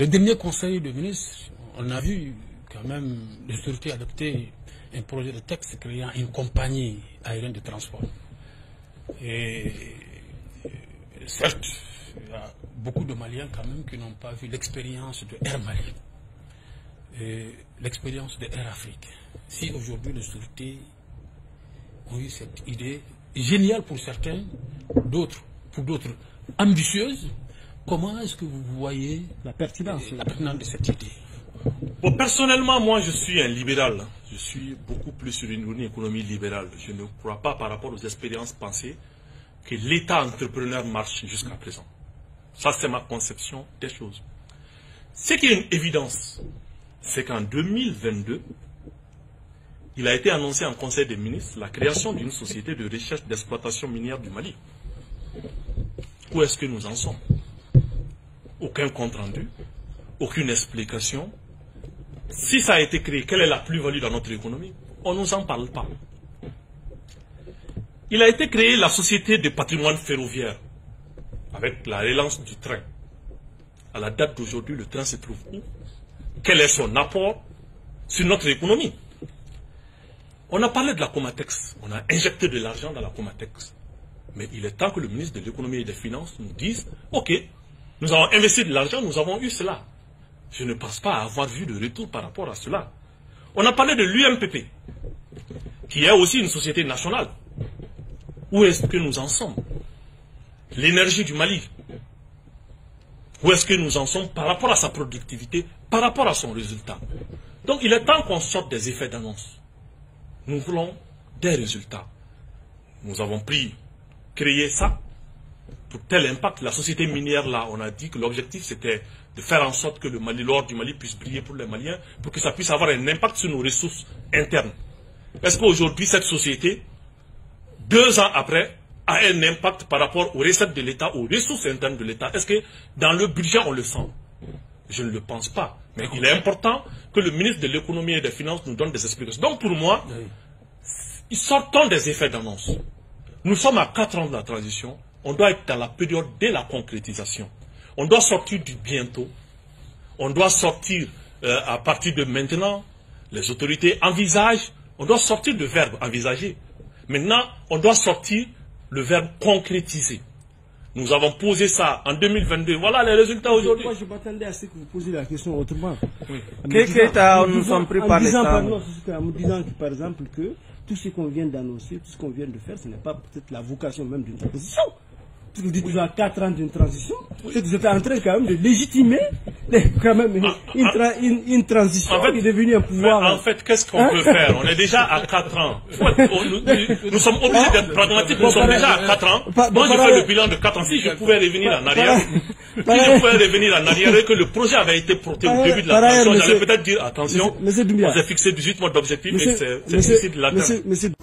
Le dernier conseil de ministre, on a vu quand même les autorités adopter un projet de texte créant une compagnie aérienne de transport. Et certes, il y a beaucoup de Maliens quand même qui n'ont pas vu l'expérience de Air Mali et l'expérience de Air Afrique. Si aujourd'hui les autorités ont eu cette idée géniale pour certains, pour d'autres ambitieuse, comment est-ce que vous voyez la pertinence de cette idée? Bon, personnellement, moi je suis un libéral. Je suis beaucoup plus sur une économie libérale. Je ne crois pas, par rapport aux expériences passées, que l'État entrepreneur marche jusqu'à présent. Ça, c'est ma conception des choses. Ce qui est une évidence, c'est qu'en 2022, il a été annoncé en Conseil des ministres la création d'une société de recherche d'exploitation minière du Mali. Où est-ce que nous en sommes? Aucun compte rendu, aucune explication. Si ça a été créé, quelle est la plus-value dans notre économie? On ne nous en parle pas. Il a été créé la société de patrimoine ferroviaire avec la relance du train. À la date d'aujourd'hui, le train se trouve où? Quel est son apport sur notre économie? On a parlé de la Comatex. On a injecté de l'argent dans la Comatex. Mais il est temps que le ministre de l'économie et des finances nous dise, ok, nous avons investi de l'argent, nous avons eu cela. Je ne pense pas avoir vu de retour par rapport à cela. On a parlé de l'UMPP, qui est aussi une société nationale. Où est-ce que nous en sommes? L'énergie du Mali. Où est-ce que nous en sommes par rapport à sa productivité, par rapport à son résultat? Donc il est temps qu'on sorte des effets d'annonce. Nous voulons des résultats. Nous avons créé ça pour tel impact. La société minière, là, on a dit que l'objectif c'était de faire en sorte que l'or du Mali puisse briller pour les Maliens, pour que ça puisse avoir un impact sur nos ressources internes. Est-ce qu'aujourd'hui, cette société, 2 ans après, a un impact par rapport aux recettes de l'État, aux ressources internes de l'État? Est-ce que dans le budget, on le sent? Je ne le pense pas. Mais il est important que le ministre de l'économie et des finances nous donne des explications. Donc pour moi, sortons des effets d'annonce. Nous sommes à 4 ans de la transition. On doit être dans la période de la concrétisation. On doit sortir du bientôt. On doit sortir à partir de maintenant. Les autorités envisagent. On doit sortir du verbe envisager. Maintenant, on doit sortir le verbe concrétiser. Nous avons posé ça en 2022. Voilà les résultats aujourd'hui. Moi, je m'attendais à ce que vous posiez la question autrement. Oui. Nous sommes pris par l'État. En me disant que, par exemple, que tout ce qu'on vient d'annoncer, tout ce qu'on vient de faire, ce n'est pas peut-être la vocation même d'une transition. Vous dites toujours à 4 ans d'une transition, c'est que vous êtes en train quand même de légitimer quand même une transition en fait, qui est devenue un pouvoir. En fait, qu'est-ce qu'on peut faire? On est déjà à 4 ans. Nous sommes obligés d'être pragmatiques. Nous sommes déjà à 4 ans. Moi, je fais le bilan de 4 ans. Si je pouvais revenir en arrière, et que le projet avait été porté au début de la transition, j'allais peut-être dire, attention, on s'est fixé 18 mois d'objectifs et c'est difficile de l'atteindre.